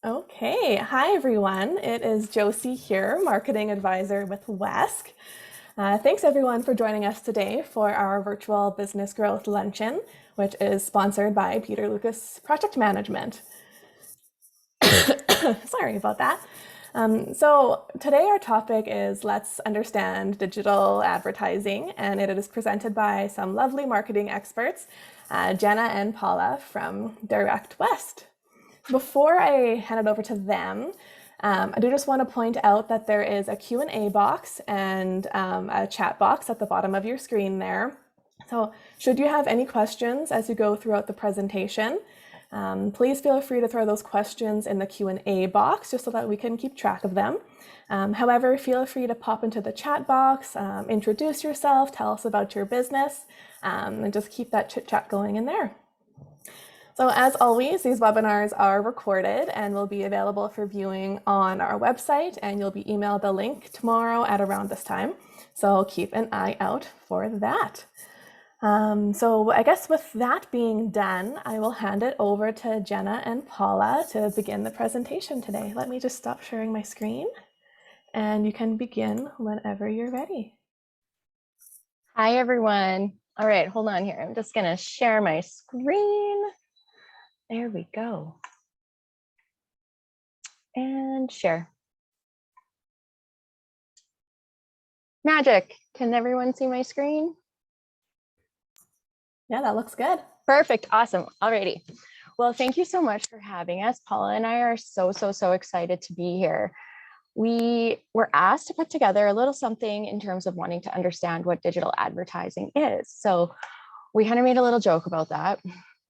Okay, hi everyone. It is Josie here, Marketing Advisor with WESC. Thanks everyone for joining us today for our virtual business growth luncheon, which is sponsored by Peter Lucas Project Management. Sorry about that. So today our topic is Let's Understand Digital Advertising, and it is presented by some lovely marketing experts, Jenna and Paula from Directwest. Before I hand it over to them, I do just want to point out that there is a Q&A box and a chat box at the bottom of your screen there. So should you have any questions as you go throughout the presentation, please feel free to throw those questions in the Q&A box just so that we can keep track of them. However, feel free to pop into the chat box, introduce yourself, tell us about your business, and just keep that chit chat going in there. So as always, these webinars are recorded and will be available for viewing on our website, and you'll be emailed the link tomorrow at around this time. So keep an eye out for that. So I guess with that being done, I will hand it over to Jenna and Paula to begin the presentation today. Let me just stop sharing my screen and you can begin whenever you're ready. Hi, everyone. All right, hold on here. I'm just going to share my screen. There we go. And share. Magic. Can everyone see my screen? Yeah, that looks good. Perfect. Awesome. Alrighty. Well, thank you so much for having us. Paula and I are so excited to be here. We were asked to put together a little something in terms of wanting to understand what digital advertising is. So we kind of made a little joke about that.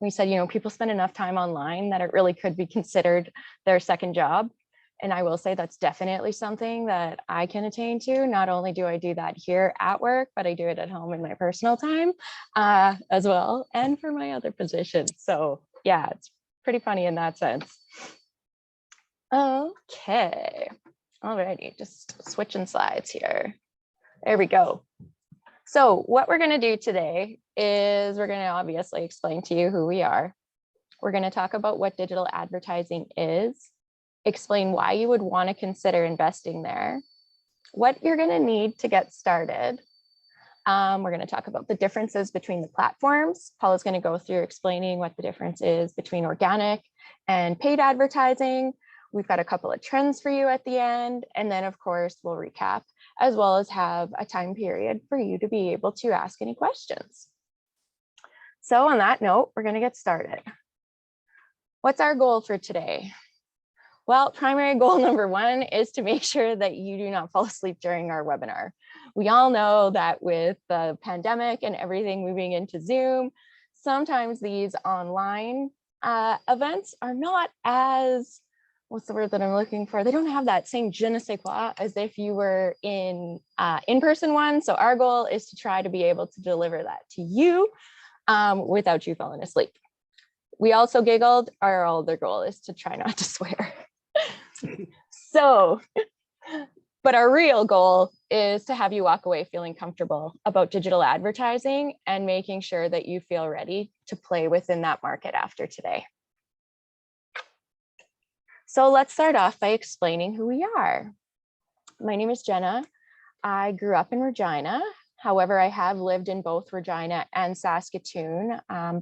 We said, people spend enough time online that it really could be considered their second job. And I will say that's definitely something that I can attain to. Not only do I do that here at work, but I do it at home in my personal time as well, and for my other positions. So yeah, it's pretty funny in that sense. Okay, alrighty, just switching slides here. There we go. So what we're going to do today is we're going to obviously explain to you who we are. We're going to talk about what digital advertising is, explain why you would want to consider investing there, what you're going to need to get started. We're going to talk about the differences between the platforms. Paula's going to go through explaining what the difference is between organic and paid advertising. We've got a couple of trends for you at the end. And then, of course, we'll recap, as well as have a time period for you to be able to ask any questions. So on that note, we're going to get started. What's our goal for today? Well, primary goal number one is to make sure that you do not fall asleep during our webinar. We all know that with the pandemic and everything moving into Zoom, sometimes these online events are not as, what's the word that I'm looking for? They don't have that same je ne sais quoi as if you were in in-person one. So our goal is to try to be able to deliver that to you without you falling asleep. We also giggled. Our other goal is to try not to swear. So, but our real goal is to have you walk away feeling comfortable about digital advertising and making sure that you feel ready to play within that market after today. So let's start off by explaining who we are. My name is Jenna. I grew up in Regina. However, I have lived in both Regina and Saskatoon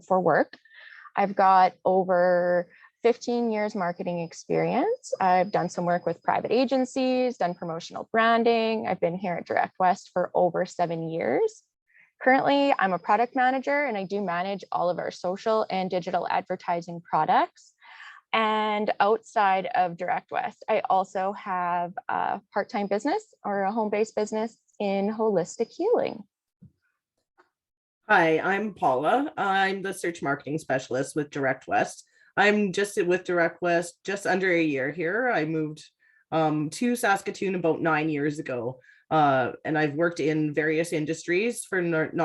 for work. I've got over 15 years marketing experience. I've done some work with private agencies, done promotional branding. I've been here at Directwest for over 7 years. Currently, I'm a product manager and I do manage all of our social and digital advertising products. And outside of Directwest, I also have a part-time business or a home-based business in holistic healing. Hi, I'm Paula. I'm the search marketing specialist with Directwest. I'm just with Directwest just under a year here. I moved to Saskatoon about 9 years ago, and I've worked in various industries for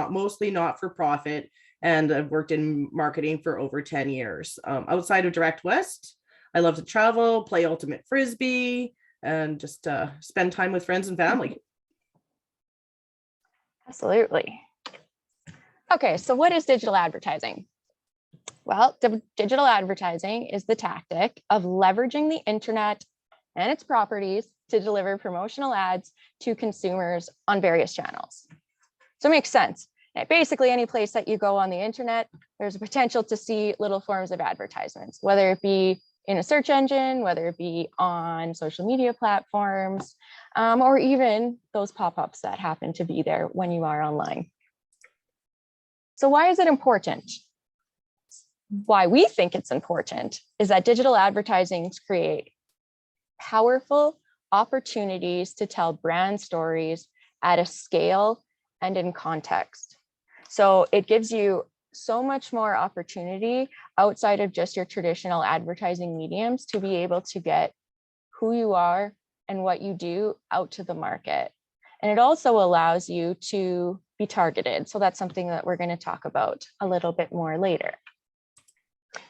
mostly not for profit, and I've worked in marketing for over 10 years. Outside of Directwest, I love to travel, play ultimate frisbee, and just spend time with friends and family. Absolutely. Okay, so what is digital advertising? Well, digital advertising is the tactic of leveraging the internet and its properties to deliver promotional ads to consumers on various channels. So it makes sense. Basically, any place that you go on the internet, there's a potential to see little forms of advertisements, whether it be in a search engine, whether it be on social media platforms, or even those pop-ups that happen to be there when you are online. So why is it important? Why we think it's important is that digital advertising create powerful opportunities to tell brand stories at a scale and in context. So it gives you so much more opportunity outside of just your traditional advertising mediums to be able to get who you are and what you do out to the market. And it also allows you to be targeted. So that's something that we're going to talk about a little bit more later.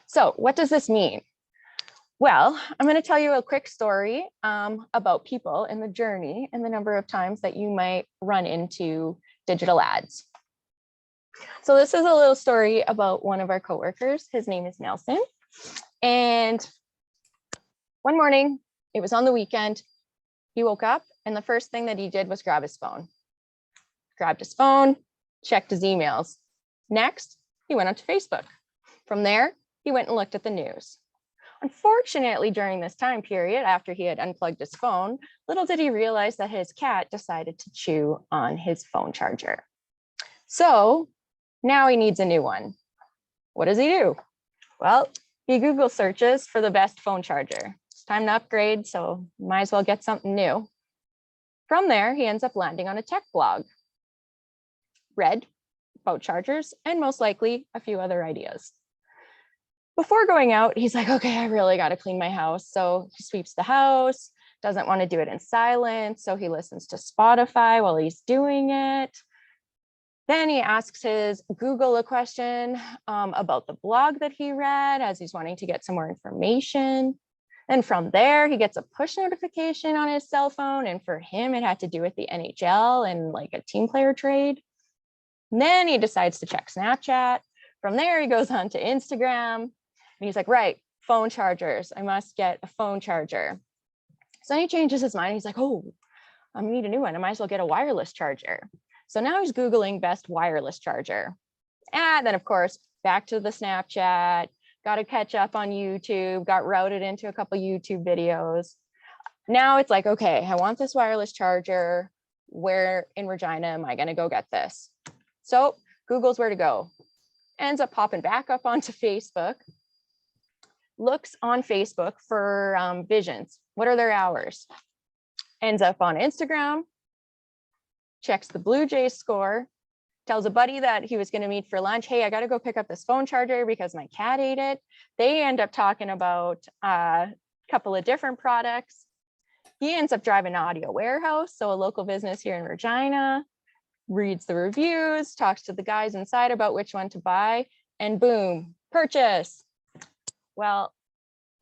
So what does this mean? Well, I'm going to tell you a quick story about people and the journey and the number of times that you might run into digital ads. So this is a little story about one of our coworkers. His name is Nelson. And one morning, it was on the weekend, he woke up and the first thing that he did was grab his phone. Grabbed his phone, checked his emails. Next, he went onto Facebook. From there, he went and looked at the news. Unfortunately, during this time period, after he had unplugged his phone, little did he realize that his cat decided to chew on his phone charger. So now he needs a new one. What does he do? Well, he Google searches for the best phone charger. It's time to upgrade, so might as well get something new. From there, he ends up landing on a tech blog. Read about chargers and most likely a few other ideas. Before going out, he's like, okay, I really got to clean my house. So he sweeps the house, doesn't want to do it in silence. So he listens to Spotify while he's doing it. Then he asks his Google a question about the blog that he read as he's wanting to get some more information. And from there, he gets a push notification on his cell phone. And for him, it had to do with the NHL and like a team player trade. And then he decides to check Snapchat. From there, he goes on to Instagram. And he's like, right, phone chargers. I must get a phone charger. So then he changes his mind. He's like, oh, I need a new one. I might as well get a wireless charger. So now he's Googling best wireless charger. And then, of course, back to the Snapchat, got to catch up on YouTube, got routed into a couple YouTube videos. Now it's like, okay, I want this wireless charger. Where in Regina am I going to go get this? So Google's where to go. Ends up popping back up onto Facebook. Looks on Facebook for visions. What are their hours? Ends up on Instagram, checks the Blue Jays score, tells a buddy that he was going to meet for lunch. Hey, I got to go pick up this phone charger because my cat ate it. They end up talking about a couple of different products. He ends up driving to Audio Warehouse, so a local business here in Regina, reads the reviews, talks to the guys inside about which one to buy, and boom, purchase. Well,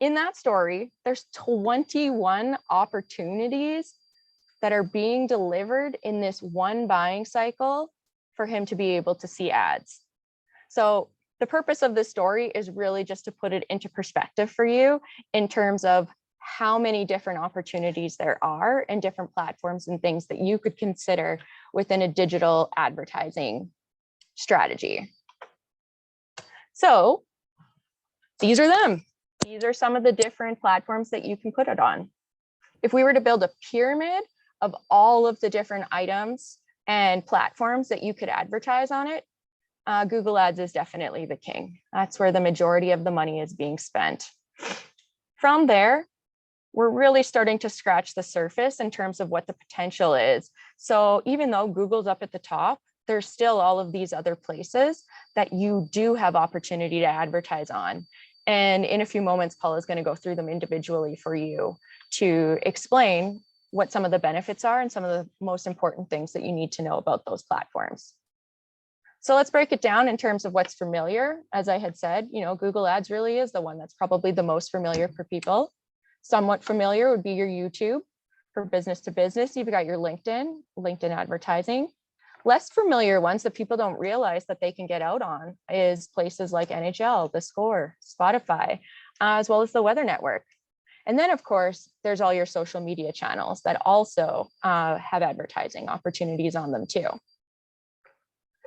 in that story, there's 21 opportunities that are being delivered in this one buying cycle for him to be able to see ads. So the purpose of this story is really just to put it into perspective for you in terms of how many different opportunities there are and different platforms and things that you could consider within a digital advertising strategy. So these are them. These are some of the different platforms that you can put it on. If we were to build a pyramid of all of the different items and platforms that you could advertise on it, Google Ads is definitely the king. That's where the majority of the money is being spent. From there, we're really starting to scratch the surface in terms of what the potential is. So even though Google's up at the top, there's still all of these other places that you do have opportunity to advertise on. And in a few moments, Paula is going to go through them individually for you to explain what some of the benefits are and some of the most important things that you need to know about those platforms. So let's break it down in terms of what's familiar. As I had said, Google Ads really is the one that's probably the most familiar for people. Somewhat familiar would be your YouTube for business to business. You've got your LinkedIn advertising. Less familiar ones that people don't realize that they can get out on is places like NHL, The Score, Spotify, as well as the Weather Network. And then, of course, there's all your social media channels that also have advertising opportunities on them too.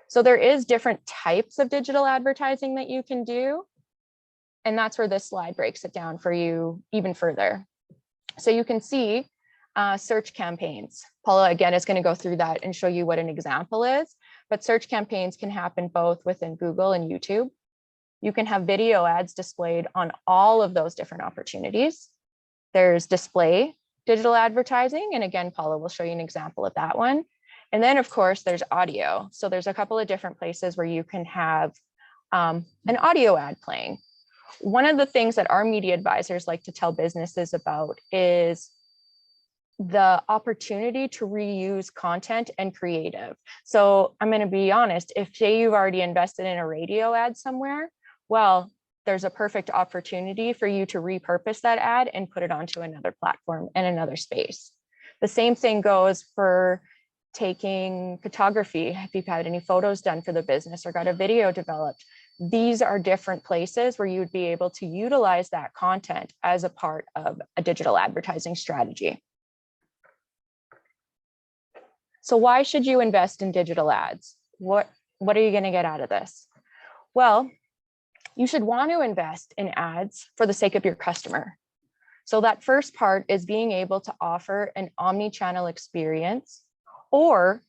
So there is different types of digital advertising that you can do. And that's where this slide breaks it down for you even further. So you can see search campaigns. Paula, again, is going to go through that and show you what an example is. But search campaigns can happen both within Google and YouTube. You can have video ads displayed on all of those different opportunities. There's display digital advertising. And again, Paula will show you an example of that one. And then, of course, there's audio. So there's a couple of different places where you can have an audio ad playing. One of the things that our media advisors like to tell businesses about is the opportunity to reuse content and creative. So I'm going to be honest, if say you've already invested in a radio ad somewhere, well, there's a perfect opportunity for you to repurpose that ad and put it onto another platform and another space. The same thing goes for taking photography. If you've had any photos done for the business or got a video developed, these are different places where you would be able to utilize that content as a part of a digital advertising strategy. So why should you invest in digital ads? What are you going to get out of this? Well, you should want to invest in ads for the sake of your customer. So that first part is being able to offer an omni-channel experience or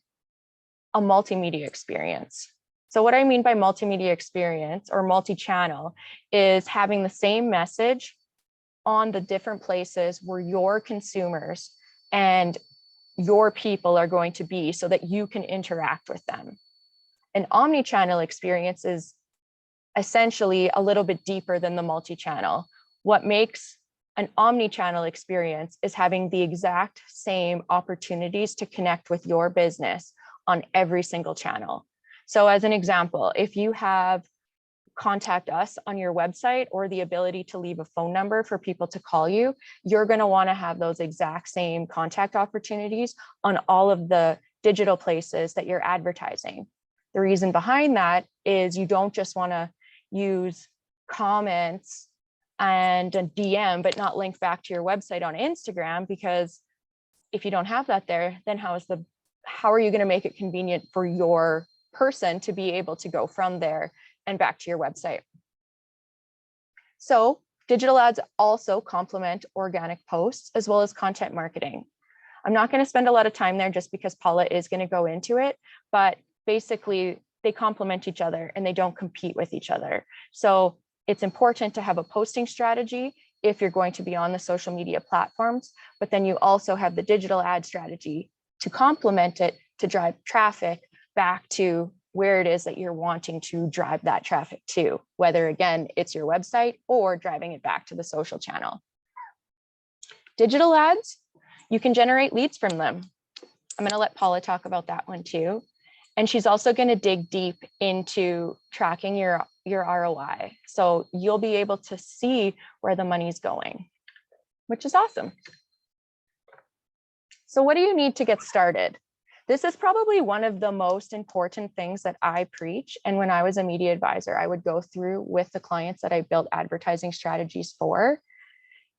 a multimedia experience. So what I mean by multimedia experience or multi-channel is having the same message on the different places where your consumers and your people are going to be so that you can interact with them. An omni-channel experience is essentially a little bit deeper than the multi-channel. What makes an omni-channel experience is having the exact same opportunities to connect with your business on every single channel. So as an example, if you have contact us on your website or the ability to leave a phone number for people to call you, you're going to want to have those exact same contact opportunities on all of the digital places that you're advertising. The reason behind that is you don't just want to use comments and a DM, but not link back to your website on Instagram, because if you don't have that there, then how are you going to make it convenient for your person to be able to go from there and back to your website? So digital ads also complement organic posts as well as content marketing. I'm not going to spend a lot of time there just because Paula is going to go into it, but basically they complement each other and they don't compete with each other. So it's important to have a posting strategy if you're going to be on the social media platforms, but then you also have the digital ad strategy to complement it to drive traffic back to where it is that you're wanting to drive that traffic to, whether again, it's your website or driving it back to the social channel. Digital ads, you can generate leads from them. I'm going to let Paula talk about that one too. And she's also going to dig deep into tracking your ROI. So you'll be able to see where the money's going, which is awesome. So what do you need to get started? This is probably one of the most important things that I preach. And when I was a media advisor, I would go through with the clients that I built advertising strategies for,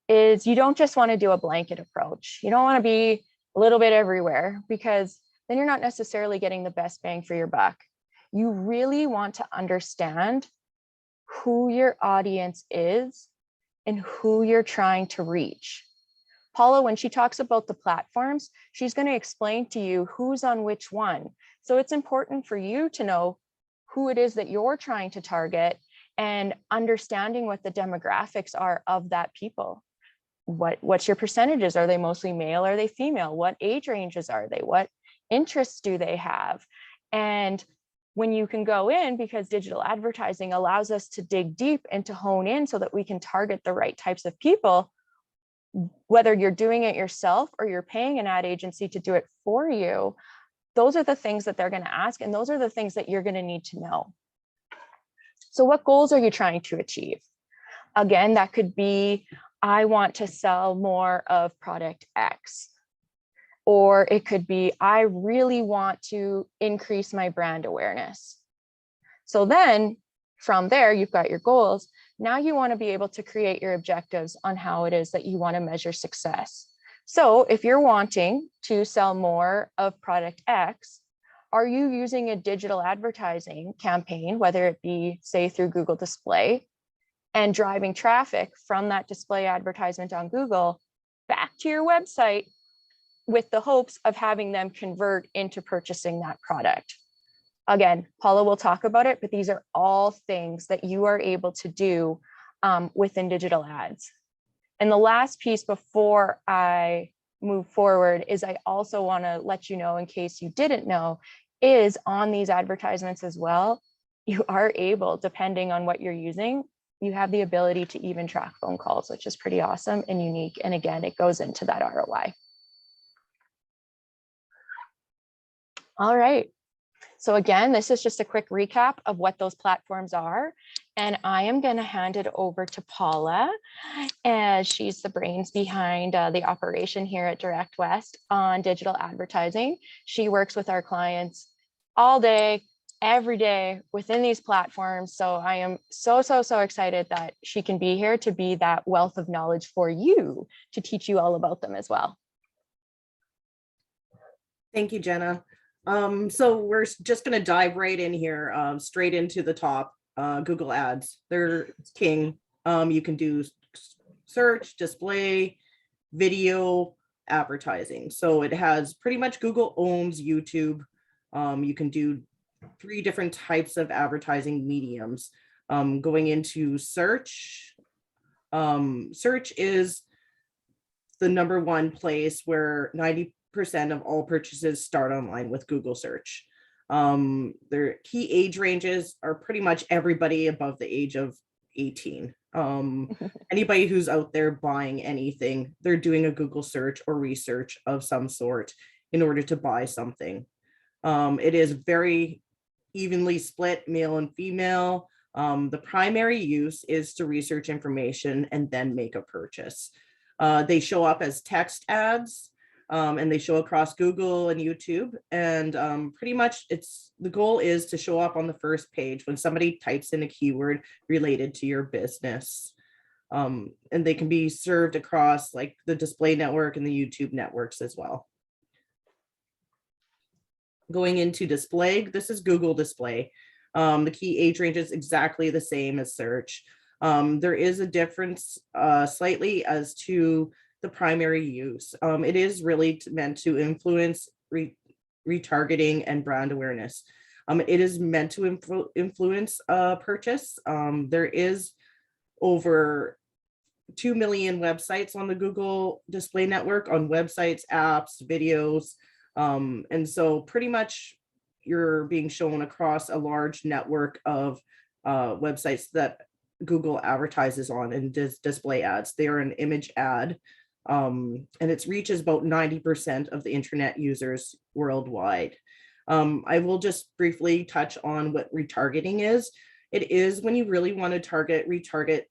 is you don't just want to do a blanket approach. You don't want to be a little bit everywhere, because then you're not necessarily getting the best bang for your buck. You really want to understand who your audience is and who you're trying to reach. Paula, when she talks about the platforms, she's going to explain to you who's on which one. So it's important for you to know who it is that you're trying to target and understanding what the demographics are of that people. What's your percentages? Are they mostly male? Are they female? What age ranges are they? What interests do they have? And when you can go in, because digital advertising allows us to dig deep and to hone in so that we can target the right types of people, whether you're doing it yourself or you're paying an ad agency to do it for you, those are the things that they're going to ask. And those are the things that you're going to need to know. So what goals are you trying to achieve? Again, that could be, I want to sell more of product X. Or it could be, I really want to increase my brand awareness. So then from there, you've got your goals. Now you want to be able to create your objectives on how it is that you want to measure success. So if you're wanting to sell more of product X, are you using a digital advertising campaign, whether it be, say, through Google Display, and driving traffic from that display advertisement on Google back to your website with the hopes of having them convert into purchasing that product? Again, Paula will talk about it, but these are all things that you are able to do within digital ads. And the last piece before I move forward is I also want to let you know, in case you didn't know, is on these advertisements as well, you are able, depending on what you're using, you have the ability to even track phone calls, which is pretty awesome and unique. And again, it goes into that ROI. All right. So again, this is just a quick recap of what those platforms are. And I am going to hand it over to Paula, as she's the brains behind the operation here at Directwest on digital advertising. She works with our clients all day, every day within these platforms. So I am so excited that she can be here to be that wealth of knowledge for you, to teach you all about them as well. Thank you, Jenna. So we're just going to dive right in here, straight into the top. Google Ads, they're king. You can do search, display, video, advertising. So it has pretty much, Google owns YouTube. You can do 3 different types of advertising mediums. Going into search, search is the #1 place where 90% of all purchases start online with Google search. Their key age ranges are pretty much everybody above the age of 18. Anybody who's out there buying anything, they're doing a Google search or research of some sort in order to buy something. It is very evenly split, male and female. The primary use is to research information and then make a purchase. They show up as text ads. And they show across Google and YouTube, and pretty much the goal is to show up on the first page when somebody types in a keyword related to your business. And they can be served across like the display network and the YouTube networks as well. Going into display, this is Google Display. The key age range is exactly the same as search. There is a difference slightly as to the primary use. It is really meant to influence retargeting and brand awareness. It is meant to influence purchase. There is over 2 million websites on the Google Display Network, on websites, apps, videos. And so pretty much you're being shown across a large network of websites that Google advertises on and display ads. They are an image ad. And its reach is about 90% of the internet users worldwide. I will just briefly touch on what retargeting is. It is when you really want to retarget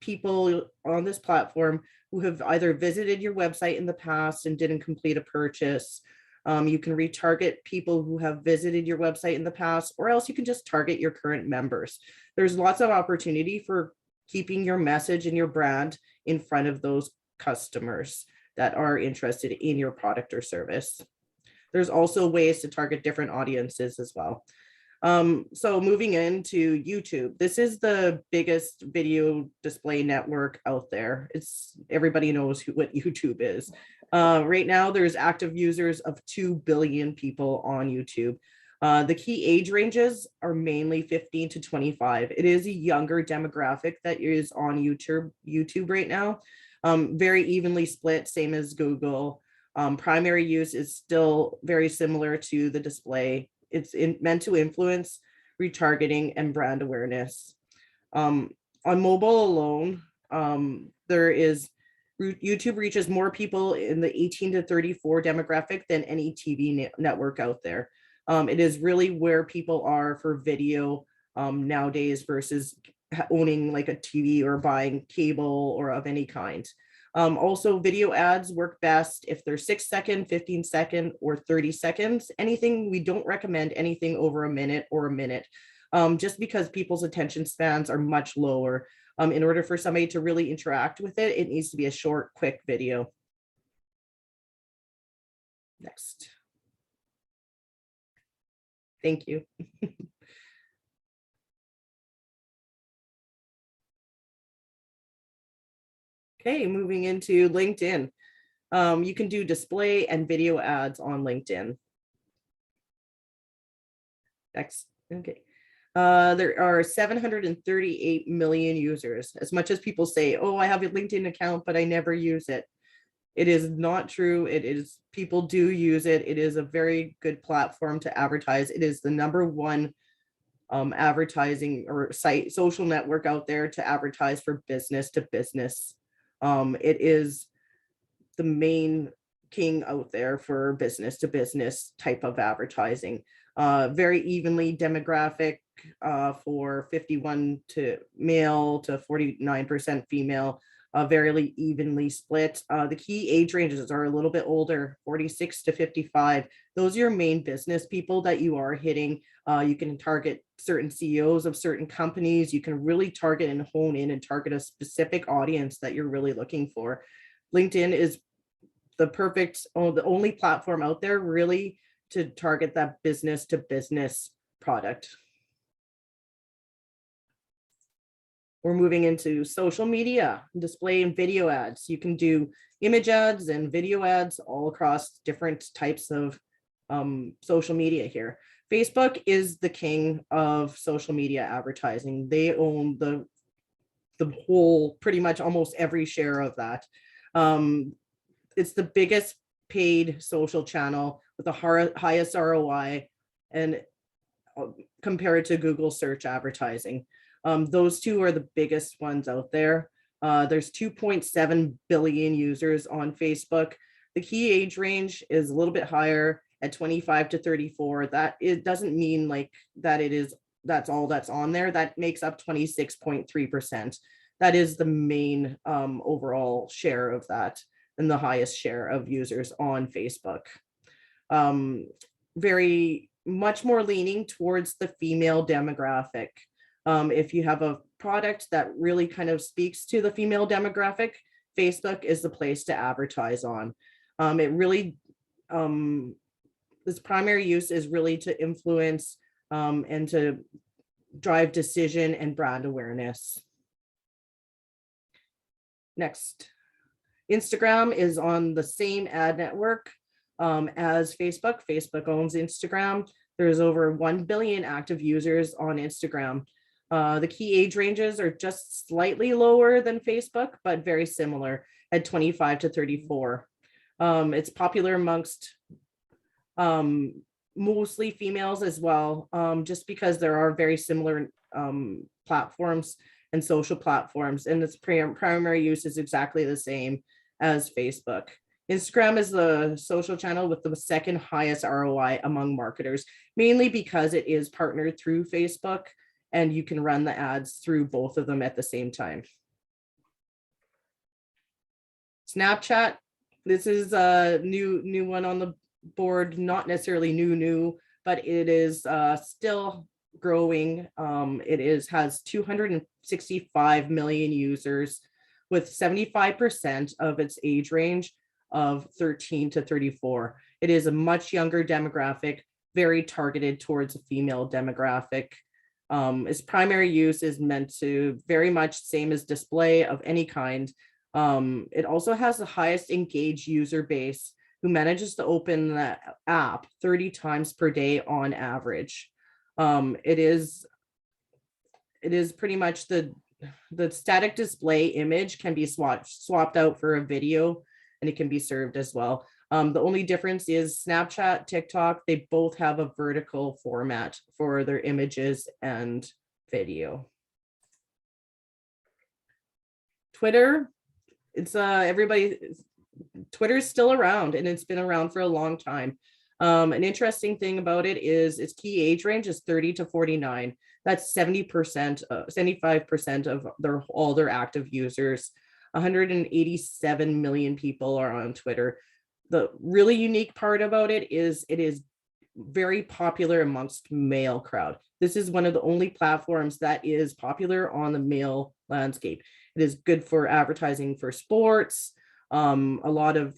people on this platform who have either visited your website in the past and didn't complete a purchase. You can retarget people who have visited your website in the past, or else you can just target your current members. There's lots of opportunity for keeping your message and your brand in front of those customers that are interested in your product or service. There's also ways to target different audiences as well. So moving into YouTube, this is the biggest video display network out there. Everybody knows what YouTube is. Right now, there's active users of 2 billion people on YouTube. The key age ranges are mainly 15 to 25. It is a younger demographic that is on YouTube right now. Very evenly split, same as Google. Primary use is still very similar to the display. It's meant to influence retargeting and brand awareness. On mobile alone, YouTube reaches more people in the 18 to 34 demographic than any TV network out there. It is really where people are for video nowadays versus owning like a TV or buying cable or of any kind. Also, video ads work best if they're 6-second, 15-second, or 30 seconds. Anything, we don't recommend anything over a minute or a minute, just because people's attention spans are much lower. In order for somebody to really interact with it, it needs to be a short, quick video. Next. Thank you. Okay, moving into LinkedIn. You can do display and video ads on LinkedIn. Next, okay. There are 738 million users. As much as people say, oh, I have a LinkedIn account, but I never use it. It is not true. It is, people do use it. It is a very good platform to advertise. It is the #1 advertising or site, social network out there to advertise for business to business. It is the main king out there for business to business type of advertising. Very evenly demographic, for 51 to male to 49% female, very evenly split. The key age ranges are a little bit older, 46 to 55. Those are your main business people that you are hitting. You can target certain CEOs of certain companies. You can really target and hone in and target a specific audience that you're really looking for. LinkedIn is the perfect, the only platform out there really to target that business to business product. We're moving into social media, display and video ads. You can do image ads and video ads all across different types of social media here. Facebook is the king of social media advertising. They own the whole, pretty much almost every share of that. It's the biggest paid social channel with the highest ROI and compared to Google search advertising. Those two are the biggest ones out there. There's 2.7 billion users on Facebook. The key age range is a little bit higher at 25 to 34. That it doesn't mean like that it is, that's all that's on there. That makes up 26.3%. That is the main overall share of that and the highest share of users on Facebook. Very much more leaning towards the female demographic. If you have a product that really kind of speaks to the female demographic, Facebook is the place to advertise on. It really, its primary use is really to influence and to drive decision and brand awareness. Next, Instagram is on the same ad network as Facebook. Facebook owns Instagram. There's over 1 billion active users on Instagram. The key age ranges are just slightly lower than Facebook, but very similar at 25 to 34. It's popular amongst mostly females as well, just because there are very similar platforms and social platforms, and its primary use is exactly the same as Facebook. Instagram is the social channel with the second highest ROI among marketers, mainly because it is partnered through Facebook and you can run the ads through both of them at the same time. Snapchat, this is a new one on the board, not necessarily new, but it is still growing. It has 265 million users with 75% of its age range of 13 to 34. It is a much younger demographic, very targeted towards a female demographic. Its primary use is meant to very much same as display of any kind. It also has the highest engaged user base who manages to open the app 30 times per day on average. It is pretty much the static display image can be swapped out for a video, and it can be served as well. The only difference is Snapchat, TikTok, they both have a vertical format for their images and video. Twitter, it's Twitter's still around, and it's been around for a long time. An interesting thing about it is its key age range is 30 to 49. That's 70%, 75% of all their active users. 187 million people are on Twitter. The really unique part about it is very popular amongst male crowd. This is one of the only platforms that is popular on the male landscape. It is good for advertising for sports. A lot of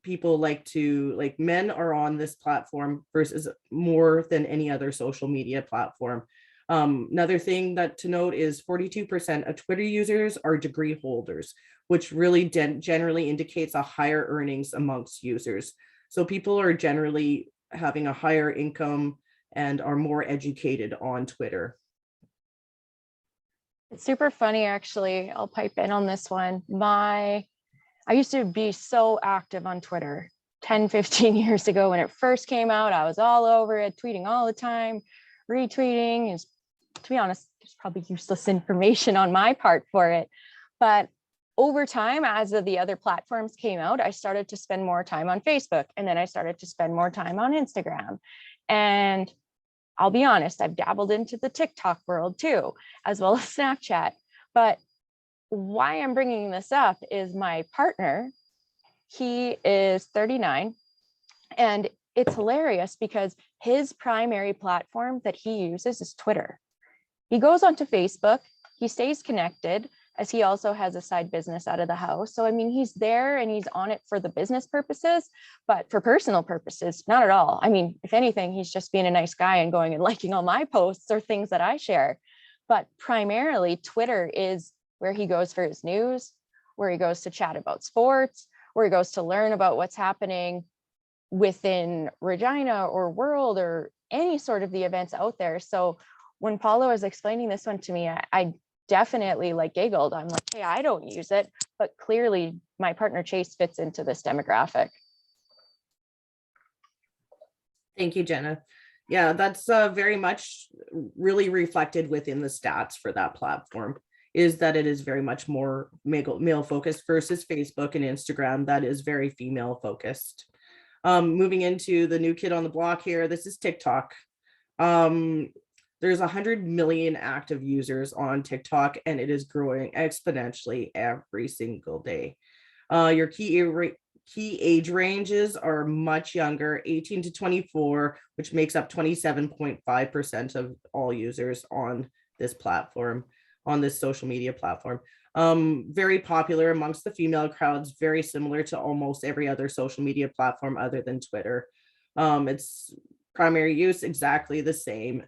people like men are on this platform versus more than any other social media platform. Another thing that to note is 42% of Twitter users are degree holders, which really generally indicates a higher earnings amongst users. So people are generally having a higher income and are more educated on Twitter. It's super funny, actually. I'll pipe in on this one. I used to be so active on Twitter 10, 15 years ago when it first came out. I was all over it, tweeting all the time, retweeting. Is, to be honest, there's probably useless information on my part for it. But over time, as the other platforms came out, I started to spend more time on Facebook, and then I started to spend more time on Instagram. And I'll be honest, I've dabbled into the TikTok world too, as well as Snapchat. But why I'm bringing this up is my partner, he is 39, and it's hilarious because his primary platform that he uses is Twitter. He goes onto Facebook, he stays connected, as he also has a side business out of the house. So, I mean, he's there and he's on it for the business purposes, but for personal purposes, not at all. I mean, if anything, he's just being a nice guy and going and liking all my posts or things that I share. But primarily, Twitter is where he goes for his news, where he goes to chat about sports, where he goes to learn about what's happening within Regina or world or any sort of the events out there. So when Paula was explaining this one to me, I definitely giggled. I'm like, hey, I don't use it, but clearly my partner Chase fits into this demographic. Thank you, Jenna. Yeah, that's very much really reflected within the stats for that platform, is that it is very much more male focused versus Facebook and Instagram that is very female focused. Moving into the new kid on the block here, this is TikTok. There's 100 million active users on TikTok, and it is growing exponentially every single day. Your key age ranges are much younger, 18 to 24, which makes up 27.5% of all users on this platform, on this social media platform. Very popular amongst the female crowds, very similar to almost every other social media platform other than Twitter. It's primary use exactly the same.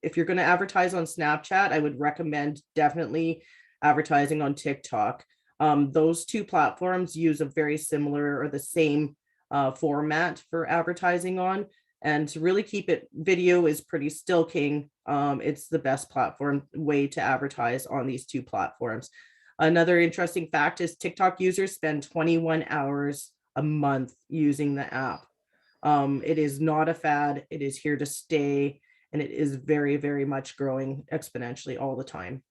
If you're going to advertise on Snapchat, I would recommend definitely advertising on TikTok. Those two platforms use a very similar or the same format for advertising on. And to really keep it, video is pretty still king. It's the best platform way to advertise on these two platforms. Another interesting fact is TikTok users spend 21 hours a month using the app. It is not a fad. It is here to stay, and it is very, very much growing exponentially all the time.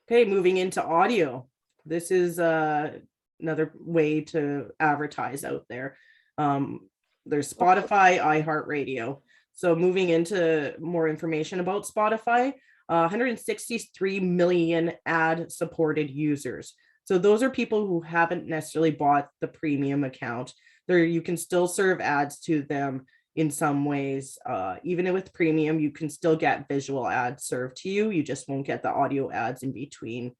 Okay, moving into audio. This is another way to advertise out there. There's Spotify, iHeartRadio. So moving into more information about Spotify, 163 million ad-supported users. So those are people who haven't necessarily bought the premium account. You can still serve ads to them in some ways. Even with premium, you can still get visual ads served to you. You just won't get the audio ads in between.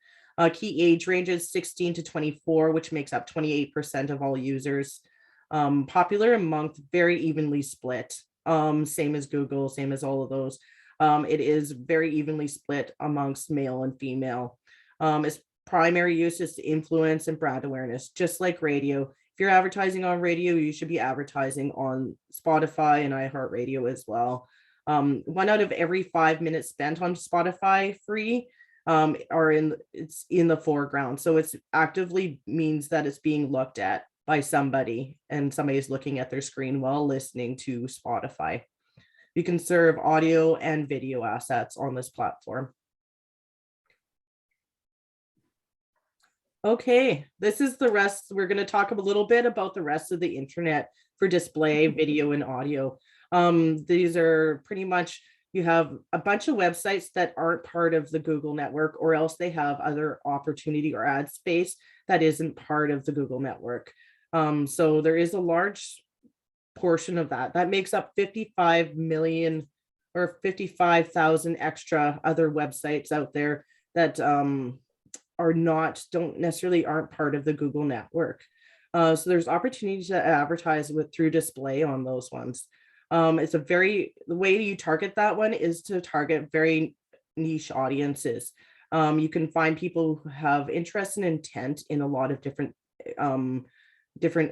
Key age ranges 16 to 24, which makes up 28% of all users. Popular among very evenly split. Same as Google, same as all of those. It is very evenly split amongst male and female. Its primary use is to influence and brand awareness, just like radio. If you're advertising on radio, you should be advertising on Spotify and iHeartRadio as well. 1 out of every 5 minutes spent on Spotify free it's in the foreground. So it's actively means that it's being looked at by somebody, and somebody is looking at their screen while listening to Spotify. You can serve audio and video assets on this platform. Okay, this is the rest. We're going to talk a little bit about the rest of the internet for display, video, and audio. These are pretty much You have a bunch of websites that aren't part of the Google network, or else they have other opportunity or ad space that isn't part of the Google network. So there is a large portion of that. That makes up 55 million or 55,000 extra other websites out there that don't necessarily aren't part of the Google network. So there's opportunities to advertise through display on those ones. The way you target that one is to target very niche audiences. You can find people who have interest and intent in a lot of different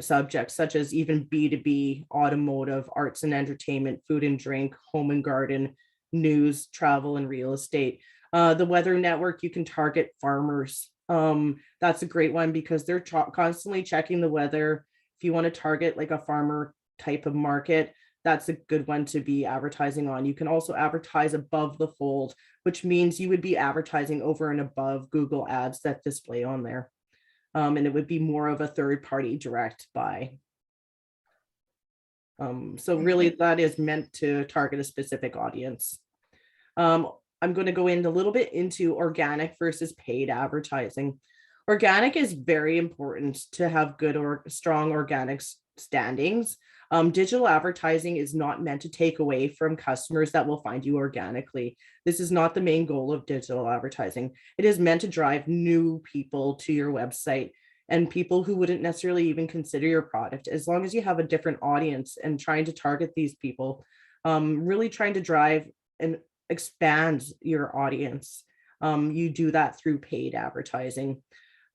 subjects, such as even B2B, automotive, arts and entertainment, food and drink, home and garden, news, travel, and real estate. The Weather Network, you can target farmers. That's a great one because they're constantly checking the weather. If you want to target like a farmer type of market, that's a good one to be advertising on. You can also advertise above the fold, which means you would be advertising over and above Google ads that display on there. And it would be more of a third party direct buy. So really that is meant to target a specific audience. I'm going to go in a little bit into organic versus paid advertising. Organic is very important to have good or strong organic standings. Digital advertising is not meant to take away from customers that will find you organically. This is not the main goal of digital advertising. It is meant to drive new people to your website and people who wouldn't necessarily even consider your product. As long as you have a different audience and trying to target these people, really trying to drive and expand your audience, you do that through paid advertising.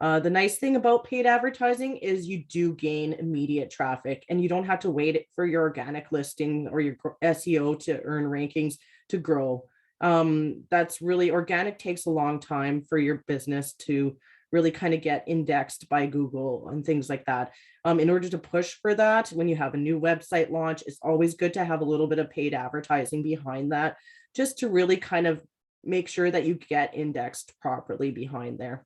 The nice thing about paid advertising is you do gain immediate traffic and you don't have to wait for your organic listing or your SEO to earn rankings to grow. That's really, organic takes a long time for your business to really kind of get indexed by Google and things like that. In order to push for that, when you have a new website launch, it's always good to have a little bit of paid advertising behind that, just to really kind of make sure that you get indexed properly behind there.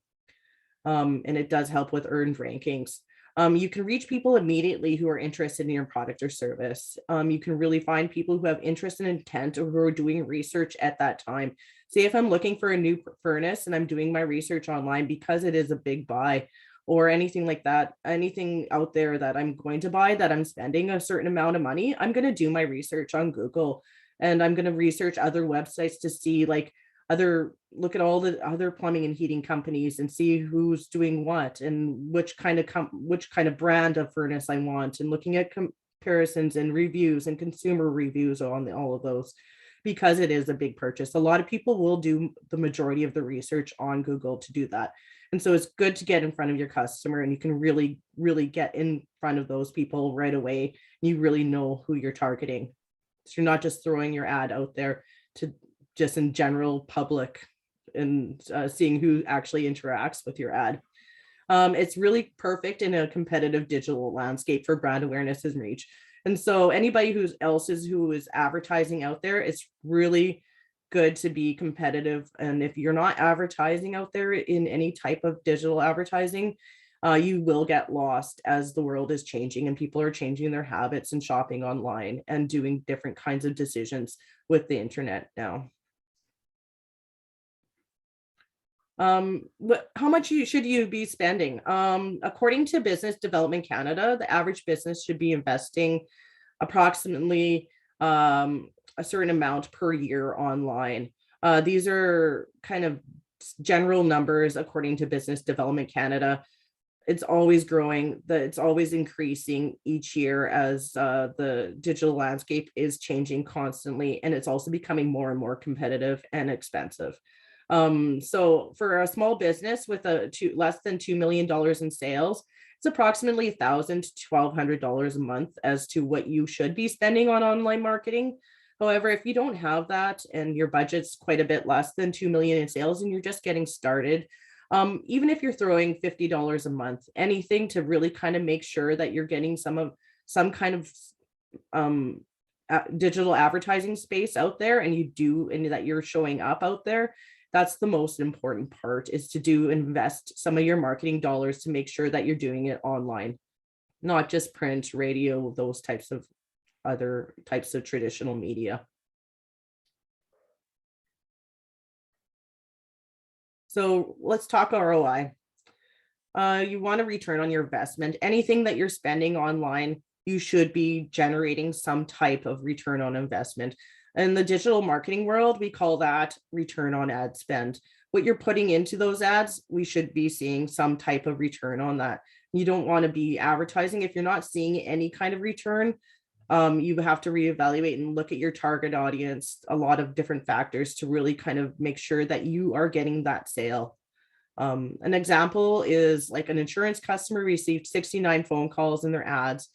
And it does help with earned rankings. You can reach people immediately who are interested in your product or service. You can really find people who have interest and intent or who are doing research at that time. Say if I'm looking for a new furnace and I'm doing my research online because it is a big buy or anything like that, anything out there that I'm going to buy that I'm spending a certain amount of money, I'm going to do my research on Google and I'm going to research other websites to see look at all the other plumbing and heating companies and see who's doing what and which kind of brand of furnace I want, and looking at comparisons and reviews and consumer reviews on all of those, because it is a big purchase. A lot of people will do the majority of the research on Google to do that. And so it's good to get in front of your customer, and you can really, really get in front of those people right away. You really know who you're targeting. So you're not just throwing your ad out there to just in general public and seeing who actually interacts with your ad. It's really perfect in a competitive digital landscape for brand awareness and reach. And so anybody who is advertising out there, it's really good to be competitive. And if you're not advertising out there in any type of digital advertising, you will get lost as the world is changing and people are changing their habits and shopping online and doing different kinds of decisions with the internet now. How much should you be spending? According to Business Development Canada, the average business should be investing approximately a certain amount per year online. These are kind of general numbers according to Business Development Canada. It's always growing, it's always increasing each year as the digital landscape is changing constantly, and it's also becoming more and more competitive and expensive. So for a small business with less than $2 million in sales, it's approximately $1,000 to $1,200 a month as to what you should be spending on online marketing. However, if you don't have that and your budget's quite a bit less than 2 million in sales and you're just getting started, even if you're throwing $50 a month, anything to really kind of make sure that you're getting some kind of digital advertising space out there, and that you're showing up out there. That's the most important part, is to invest some of your marketing dollars to make sure that you're doing it online, not just print, radio, those types of other types of traditional media. So let's talk ROI. You want to return on your investment. Anything that you're spending online, you should be generating some type of return on investment. In the digital marketing world, we call that return on ad spend. What you're putting into those ads, we should be seeing some type of return on that. You don't want to be advertising if you're not seeing any kind of return. You have to reevaluate and look at your target audience, a lot of different factors to really kind of make sure that you are getting that sale. An example is like an insurance customer received 69 phone calls in their ads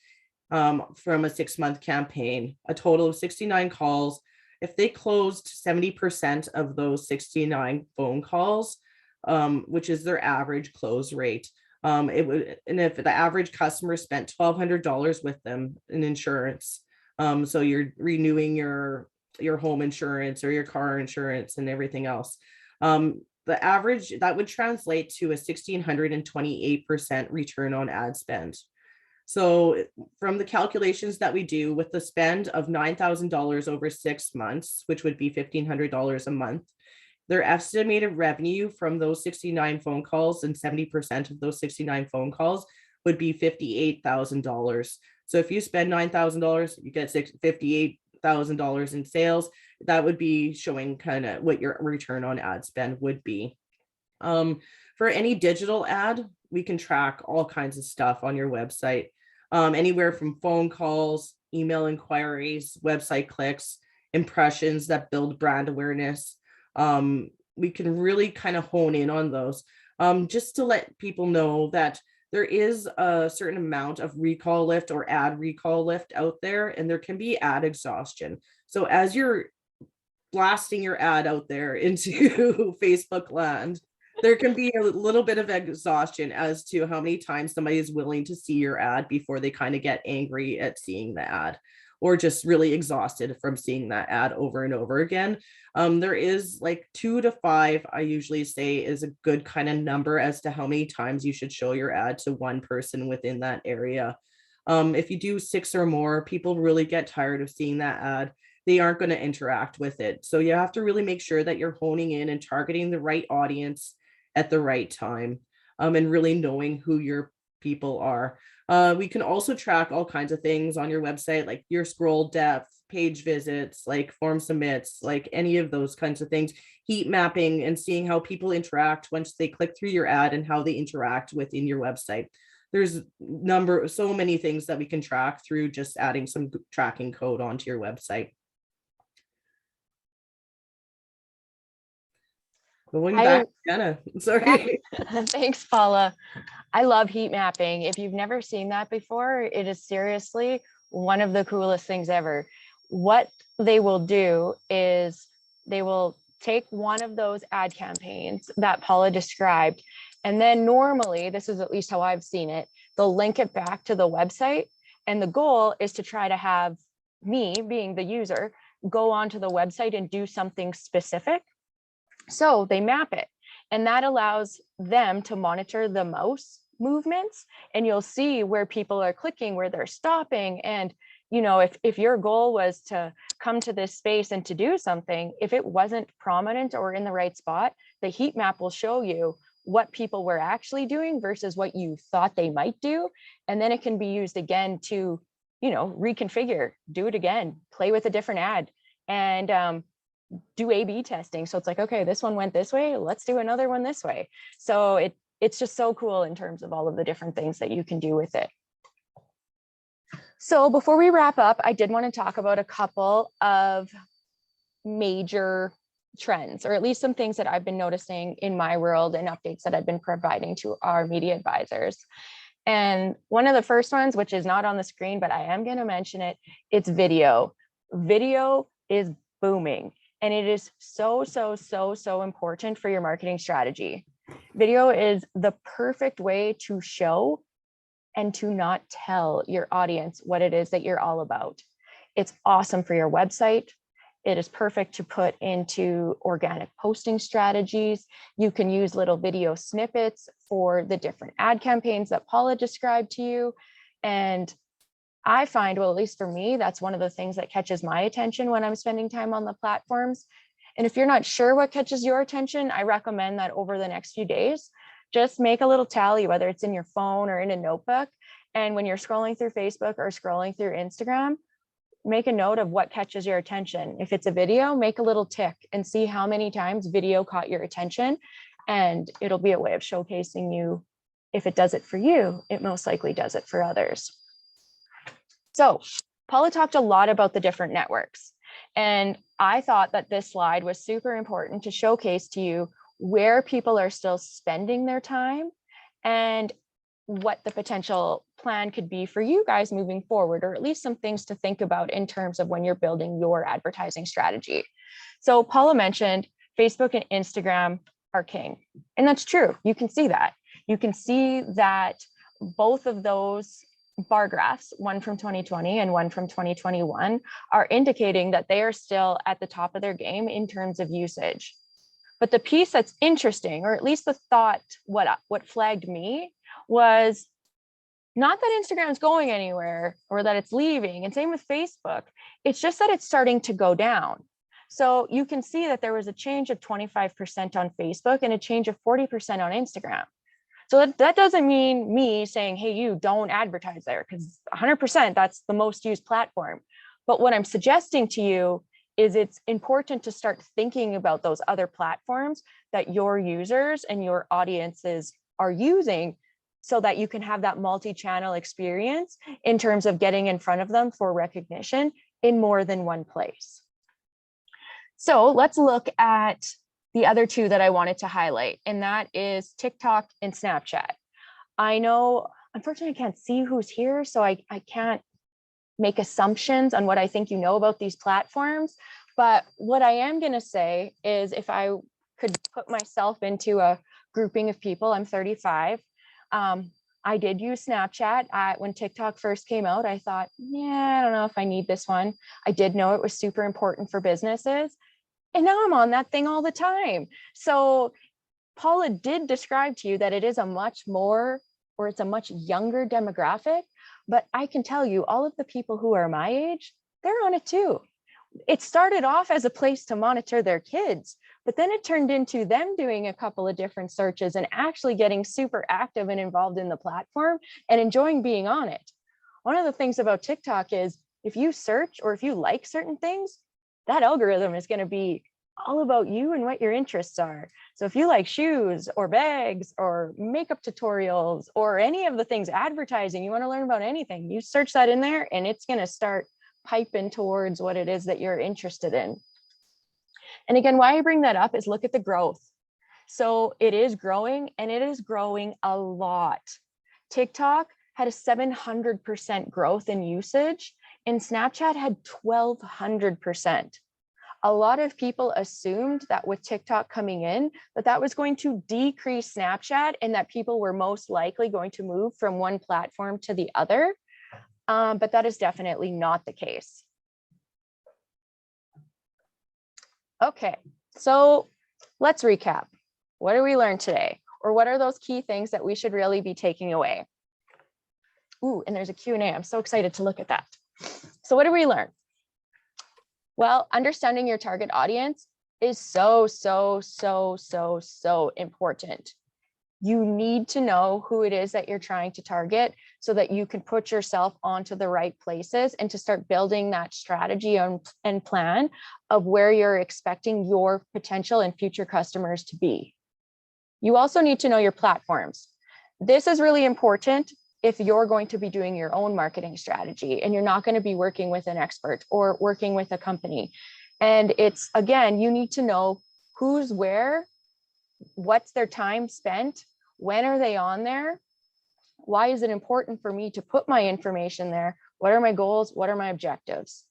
from a 6-month campaign, a total of 69 calls. If they closed 70% of those 69 phone calls, which is their average close rate, it would, and if the average customer spent $1,200 with them in insurance, so you're renewing your home insurance or your car insurance and everything else, the average that would translate to a 1,628% return on ad spend. So from the calculations that we do with the spend of $9,000 over 6 months, which would be $1,500 a month, their estimated revenue from those 69 phone calls, and 70% of those 69 phone calls would be $58,000. So if you spend $9,000, you get $58,000 in sales. That would be showing kind of what your return on ad spend would be. For any digital ad, we can track all kinds of stuff on your website, anywhere from phone calls, email inquiries, website clicks, impressions that build brand awareness. We can really kind of hone in on those, just to let people know that there is a certain amount of recall lift or ad recall lift out there, and there can be ad exhaustion. So as you're blasting your ad out there into Facebook land, there can be a little bit of exhaustion as to how many times somebody is willing to see your ad before they kind of get angry at seeing the ad, or just really exhausted from seeing that ad over and over again. There is like 2 to 5, I usually say, is a good kind of number as to how many times you should show your ad to one person within that area. If you do 6 or more, people really get tired of seeing that ad. They aren't going to interact with it. So you have to really make sure that you're honing in and targeting the right audience at the right time, and really knowing who your people are. We can also track all kinds of things on your website, like your scroll depth, page visits, like form submits, like any of those kinds of things, heat mapping, and seeing how people interact once they click through your ad and how they interact within your website. There's so many things that we can track through just adding some tracking code onto your website. Going back, Jenna, sorry. Thanks, Paula. I love heat mapping. If you've never seen that before, it is seriously one of the coolest things ever. What they will do is they will take one of those ad campaigns that Paula described, and then normally, this is at least how I've seen it, they'll link it back to the website. And the goal is to try to have me, being the user, go onto the website and do something specific. So they map it, and that allows them to monitor the mouse movements, and you'll see where people are clicking, where they're stopping. And, you know, if your goal was to come to this space and to do something, if it wasn't prominent or in the right spot, the heat map will show you what people were actually doing versus what you thought they might do. And then it can be used again to, you know, reconfigure, do it again, play with a different ad, and do A/B testing. So it's like, okay, this one went this way, let's do another one this way. So it's just so cool in terms of all of the different things that you can do with it. So before we wrap up, I did want to talk about a couple of major trends, or at least some things that I've been noticing in my world and updates that I've been providing to our media advisors. And one of the first ones, which is not on the screen, but I am going to mention it, it's video. Video is booming. And it is so important for your marketing strategy. Video is the perfect way to show and to not tell your audience what it is that you're all about. It's awesome for your website. It is perfect to put into organic posting strategies. You can use little video snippets for the different ad campaigns that Paula described to you. And I find, well, at least for me, that's one of the things that catches my attention when I'm spending time on the platforms. And if you're not sure what catches your attention, I recommend that over the next few days, just make a little tally, whether it's in your phone or in a notebook. And when you're scrolling through Facebook or scrolling through Instagram, make a note of what catches your attention. If it's a video, make a little tick and see how many times video caught your attention. And it'll be a way of showcasing you. If it does it for you, it most likely does it for others. So Paula talked a lot about the different networks. And I thought that this slide was super important to showcase to you where people are still spending their time and what the potential plan could be for you guys moving forward, or at least some things to think about in terms of when you're building your advertising strategy. So Paula mentioned Facebook and Instagram are king, and that's true. You can see that. You can see that both of those bar graphs, one from 2020 and one from 2021, are indicating that they are still at the top of their game in terms of usage. But the piece that's interesting, or at least the thought, what flagged me, was not that Instagram's going anywhere or that it's leaving, and same with Facebook. It's just that it's starting to go down. So you can see that there was a change of 25% on Facebook and a change of 40% on Instagram. So that doesn't mean me saying, hey, you don't advertise there, because 100% that's the most used platform. But what I'm suggesting to you is it's important to start thinking about those other platforms that your users and your audiences are using, so that you can have that multi-channel experience in terms of getting in front of them for recognition in more than one place. So let's look at the other two that I wanted to highlight, and that is TikTok and Snapchat. I know, unfortunately, I can't see who's here, so I can't make assumptions on what I think you know about these platforms. But what I am going to say is, if I could put myself into a grouping of people, I'm 35. I did use Snapchat. When TikTok first came out, I thought, yeah, I don't know if I need this one. I did know it was super important for businesses. And now I'm on that thing all the time. So Paula did describe to you that it is a much more, or it's a much younger demographic, but I can tell you all of the people who are my age, they're on it too. It started off as a place to monitor their kids, but then it turned into them doing a couple of different searches and actually getting super active and involved in the platform and enjoying being on it. One of the things about TikTok is if you search or if you like certain things, that algorithm is going to be all about you and what your interests are. So if you like shoes or bags or makeup tutorials or any of the things, advertising, you want to learn about anything, you search that in there and it's going to start piping towards what it is that you're interested in. And again, why I bring that up is look at the growth. So it is growing, and it is growing a lot. TikTok had a 700% growth in usage, and Snapchat had 1200%. A lot of people assumed that with TikTok coming in, that was going to decrease Snapchat and that people were most likely going to move from one platform to the other. But that is definitely not the case. Okay, so let's recap. What did we learn today? Or what are those key things that we should really be taking away? Ooh, and there's a Q&A. I'm so excited to look at that. So what did we learn? Well, understanding your target audience is so important. You need to know who it is that you're trying to target so that you can put yourself onto the right places and to start building that strategy and plan of where you're expecting your potential and future customers to be. You also need to know your platforms. This is really important if you're going to be doing your own marketing strategy and you're not going to be working with an expert or working with a company. And it's, again, you need to know who's where, what's their time spent, when are they on there, why is it important for me to put my information there, what are my goals, what are my objectives.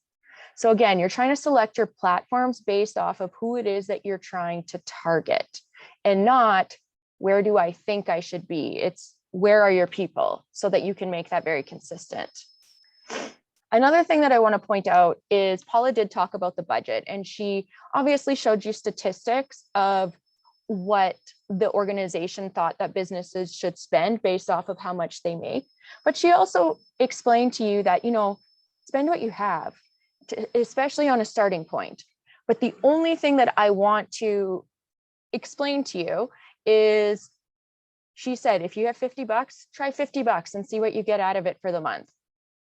So again, you're trying to select your platforms based off of who it is that you're trying to target, and not where do I think I should be. It's where are your people, so that you can make that very consistent. Another thing that I want to point out is Paula did talk about the budget, and she obviously showed you statistics of what the organization thought that businesses should spend based off of how much they make. But she also explained to you that, spend what you have, especially on a starting point. But the only thing that I want to explain to you is, she said, if you have $50, try $50 and see what you get out of it for the month.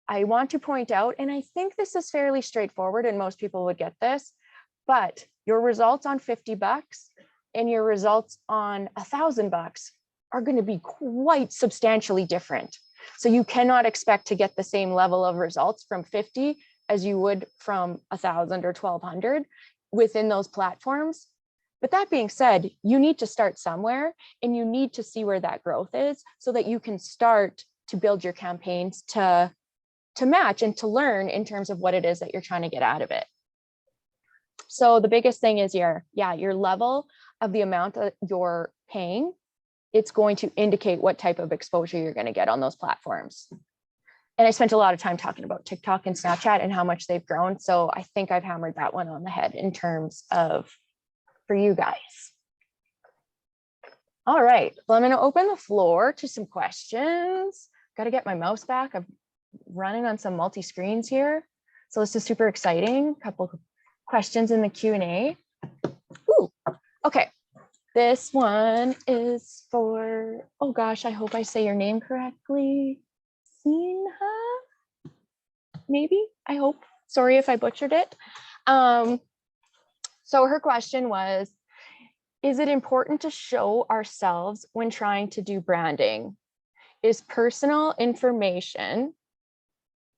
I want to point out, and I think this is fairly straightforward and most people would get this, but your results on $50 and your results on $1,000 are going to be quite substantially different. So you cannot expect to get the same level of results from 50 as you would from 1,000 or 1,200 within those platforms. But that being said, you need to start somewhere and you need to see where that growth is so that you can start to build your campaigns to match and to learn in terms of what it is that you're trying to get out of it. So the biggest thing is your level of the amount that you're paying. It's going to indicate what type of exposure you're going to get on those platforms. And I spent a lot of time talking about TikTok and Snapchat and how much they've grown. So I think I've hammered that one on the head in terms of for you guys. All right, well, I'm going to open the floor to some questions. Got to get my mouse back. I'm running on some multi-screens here. So this is super exciting. A couple questions in the Q&A. Ooh, okay. This one is for, oh gosh, I hope I say your name correctly. Sinha, maybe, I hope. Sorry if I butchered it. So her question was, is it important to show ourselves when trying to do branding? Is personal information,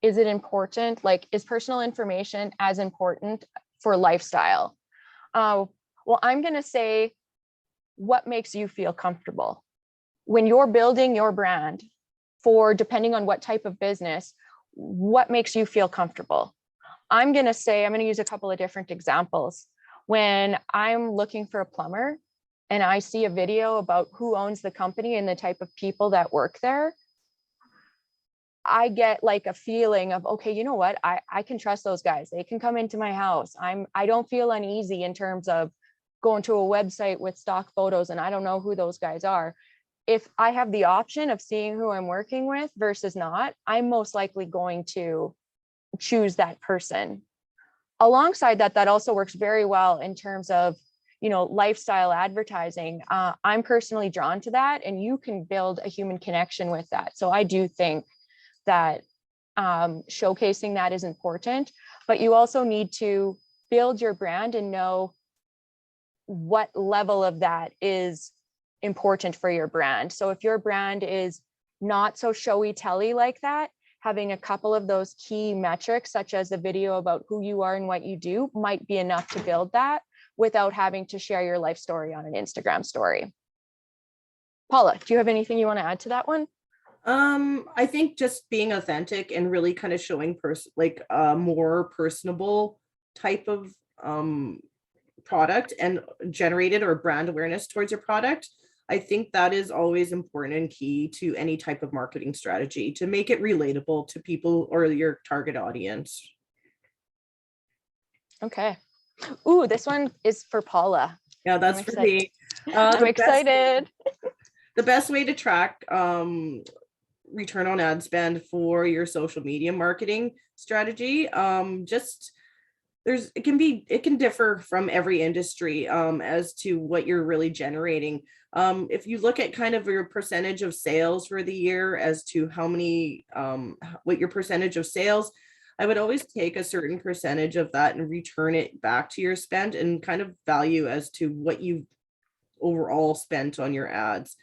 is it important? Like, is personal information as important for lifestyle? Well, I'm going to say, what makes you feel comfortable? When you're building your brand for, depending on what type of business, what makes you feel comfortable? I'm going to use a couple of different examples. When I'm looking for a plumber and I see a video about who owns the company and the type of people that work there, I get like a feeling of, okay, you know what? I can trust those guys. They can come into my house. I don't feel uneasy in terms of going to a website with stock photos and I don't know who those guys are. If I have the option of seeing who I'm working with versus not, I'm most likely going to choose that person. Alongside that, that also works very well in terms of, lifestyle advertising. I'm personally drawn to that, and you can build a human connection with that. So I do think that showcasing that is important, but you also need to build your brand and know what level of that is important for your brand. So if your brand is not so showy telly like that, having a couple of those key metrics, such as a video about who you are and what you do, might be enough to build that without having to share your life story on an Instagram story. Paula, do you have anything you want to add to that one? I think just being authentic and really kind of showing a more personable type of product and generated or brand awareness towards your product. I think that is always important and key to any type of marketing strategy, to make it relatable to people or your target audience. Okay. Ooh, this one is for Paula. Yeah, that's for me. I'm excited. The best way to track return on ad spend for your social media marketing strategy, it can differ from every industry as to what you're really generating. If you look at kind of your percentage of sales for the year as to how many, what your percentage of sales, I would always take a certain percentage of that and return it back to your spend and kind of value as to what you've overall spent on your ads.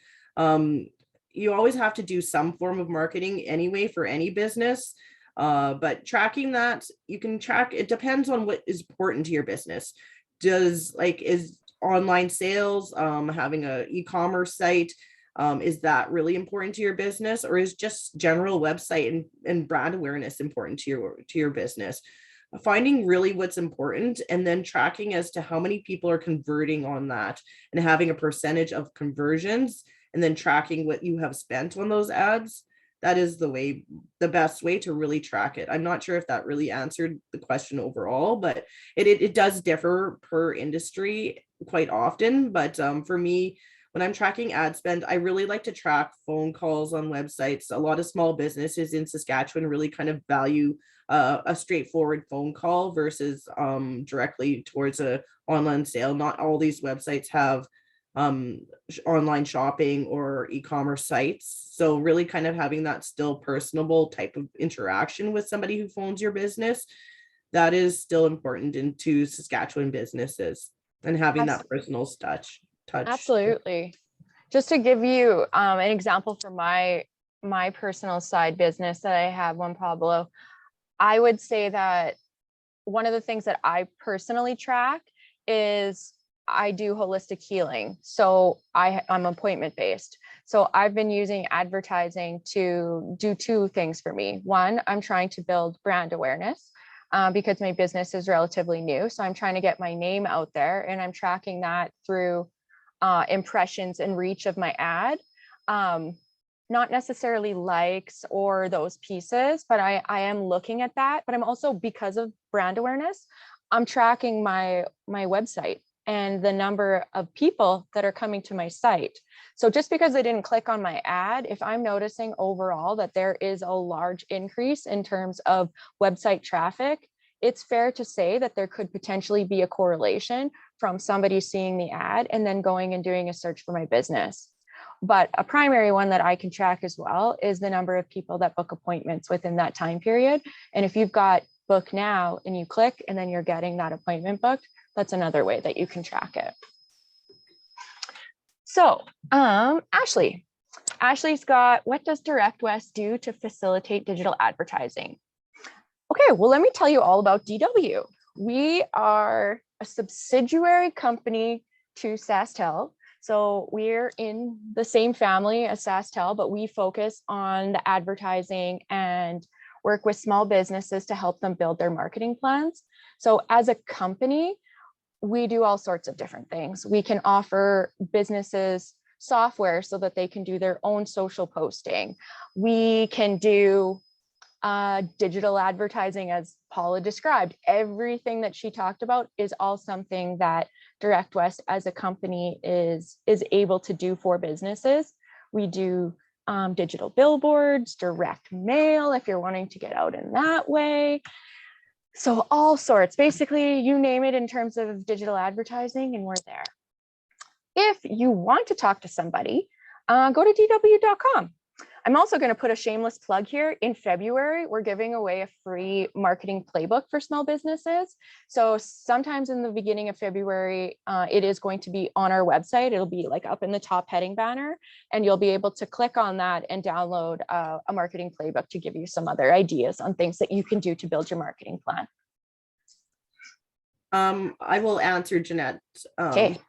You always have to do some form of marketing anyway for any business. But tracking that, you can track, it depends on what is important to your business. Is online sales, having a e-commerce site, is that really important to your business, or is just general website and brand awareness important to your business? Finding really what's important and then tracking as to how many people are converting on that and having a percentage of conversions, and then tracking what you have spent on those ads. That is the best way to really track it. I'm not sure if that really answered the question overall, but it does differ per industry quite often. But for me, when I'm tracking ad spend, I really like to track phone calls on websites. A lot of small businesses in Saskatchewan really kind of value a straightforward phone call versus directly towards a online sale. Not all these websites have online shopping or e-commerce sites. So really kind of having that still personable type of interaction with somebody who phones your business, that is still important into Saskatchewan businesses, and having that personal touch. Absolutely. Just to give you an example from my personal side business that I have, One Pablo, I would say that one of the things that I personally track is I do holistic healing. So I'm appointment based. So I've been using advertising to do two things for me. One, I'm trying to build brand awareness because my business is relatively new. So I'm trying to get my name out there, and I'm tracking that through impressions and reach of my ad. Not necessarily likes or those pieces, but I am looking at that. But I'm also, because of brand awareness, I'm tracking my website and the number of people that are coming to my site. So just because they didn't click on my ad, if I'm noticing overall that there is a large increase in terms of website traffic, it's fair to say that there could potentially be a correlation from somebody seeing the ad and then going and doing a search for my business. But a primary one that I can track as well is the number of people that book appointments within that time period. And if you've got book now and you click and then you're getting that appointment booked, that's another way that you can track it. So Ashley's got, what does Directwest do to facilitate digital advertising? Okay, well, let me tell you all about DW. We are a subsidiary company to SaskTel. So we're in the same family as SaskTel, but we focus on the advertising and work with small businesses to help them build their marketing plans. So as a company, we do all sorts of different things. We can offer businesses software so that they can do their own social posting. We can do digital advertising, as Paula described. Everything that she talked about is all something that Directwest as a company is able to do for businesses. We do digital billboards, direct mail, if you're wanting to get out in that way. So all sorts, basically you name it in terms of digital advertising, and we're there. If you want to talk to somebody, go to dw.com. I'm also going to put a shameless plug here. In February, we're giving away a free marketing playbook for small businesses. So sometimes in the beginning of February, it is going to be on our website. It'll be like up in the top heading banner, and you'll be able to click on that and download a marketing playbook to give you some other ideas on things that you can do to build your marketing plan. I will answer Jeanette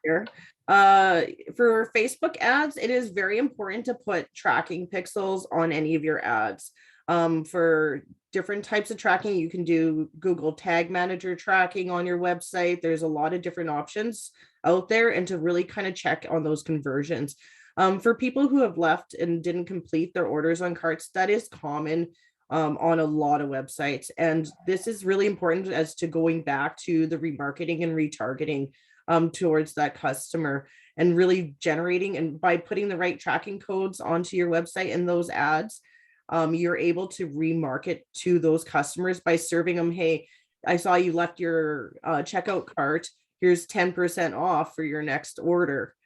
here. For Facebook ads, it is very important to put tracking pixels on any of your ads. For different types of tracking, you can do Google Tag Manager tracking on your website. There's a lot of different options out there, and to really kind of check on those conversions. For people who have left and didn't complete their orders on carts, that is common on a lot of websites. And this is really important as to going back to the remarketing and retargeting towards that customer, and really generating, and by putting the right tracking codes onto your website and those ads, you're able to remarket to those customers by serving them, hey, I saw you left your checkout cart, here's 10% off for your next order.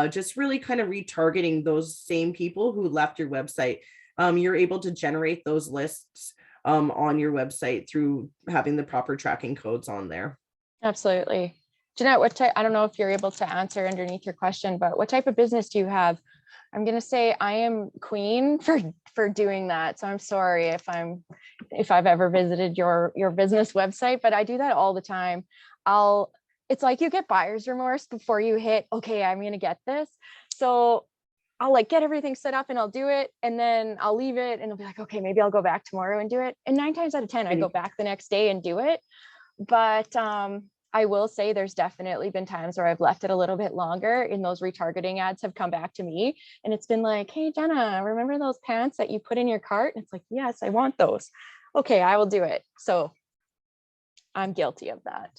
Just really kind of retargeting those same people who left your website. You're able to generate those lists on your website through having the proper tracking codes on there. Absolutely. Jeanette, what type, I don't know if you're able to answer underneath your question, but what type of business do you have? I'm going to say I am queen for doing that. So I'm sorry if I've ever visited your business website, but I do that all the time. It's like you get buyer's remorse before you hit, okay, I'm going to get this. So I'll like get everything set up and I'll do it, and then I'll leave it and I'll be like, okay, maybe I'll go back tomorrow and do it. And 9 times out of 10, I go back the next day and do it. But I will say there's definitely been times where I've left it a little bit longer, and those retargeting ads have come back to me, and it's been like, hey, Jenna, remember those pants that you put in your cart? And it's like, yes, I want those. Okay, I will do it. So I'm guilty of that.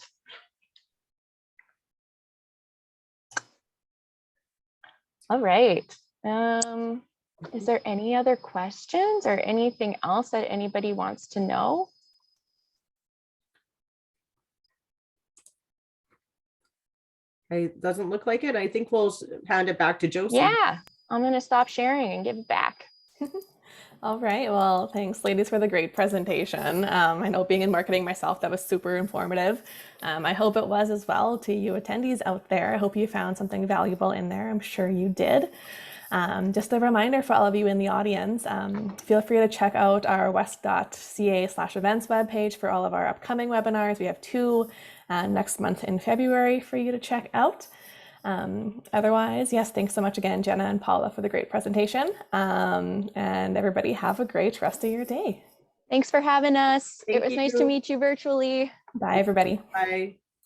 All right. Is there any other questions or anything else that anybody wants to know? It doesn't look like it. I think we'll hand it back to Josie. Yeah, I'm going to stop sharing and give it back. All right. Well, thanks, ladies, for the great presentation. I know being in marketing myself, that was super informative. I hope it was as well to you attendees out there. I hope you found something valuable in there. I'm sure you did. Just a reminder for all of you in the audience, feel free to check out our west.ca/events webpage for all of our upcoming webinars. We have 2 next month in February for you to check out. Otherwise, yes, thanks so much again, Jenna and Paula, for the great presentation. And everybody have a great rest of your day. Thanks for having us. Thank It was nice to you. meet you virtually. Bye, everybody. Bye.